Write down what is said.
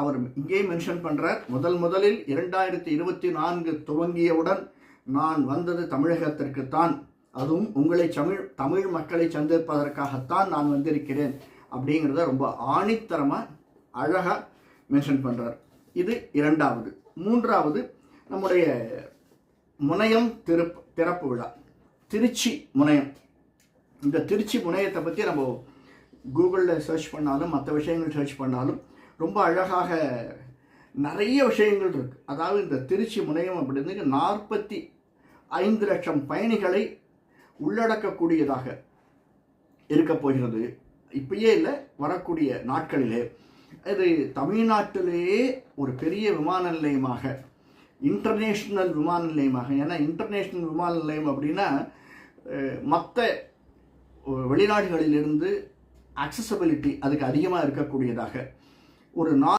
அவர் இங்கே மென்ஷன் பண்றார், முதலில் 2024 துவங்கியவுடன் நான் வந்தது தமிழகத்திற்குத்தான், அதுவும் உங்களை தமிழ் மக்களை சந்திப்பதற்காகத்தான் நான் வந்திருக்கிறேன் அப்படிங்கிறத ரொம்ப ஆணித்தரமாக அழகாக மென்ஷன் பண்ணுறார். இது இரண்டாவது. மூன்றாவது, நம்முடைய முனையம் திறப்பு விழா, திருச்சி முனையம். இந்த திருச்சி முனையத்தை பற்றி நம்ம கூகுளில் சர்ச் பண்ணாலும் மற்ற விஷயங்கள் சர்ச் பண்ணாலும் ரொம்ப அழகாக நிறைய விஷயங்கள் இருக்குது. அதாவது இந்த திருச்சி முனையம் அப்படிங்கிறது 45 லட்சம் பயணிகளை உள்ளடக்கக்கூடியதாக இருக்க போகிறது. இப்பயே இல்லை, வரக்கூடிய நாட்களிலே இது தமிழ்நாட்டிலேயே ஒரு பெரிய விமான நிலையமாக, இன்டர்நேஷ்னல் விமான நிலையமாக. ஏன்னா இன்டர்நேஷ்னல் விமான நிலையம் அப்படின்னா மற்ற வெளிநாடுகளிலிருந்து அக்சசபிலிட்டி அதுக்கு அதிகமாக இருக்கக்கூடியதாக ஒரு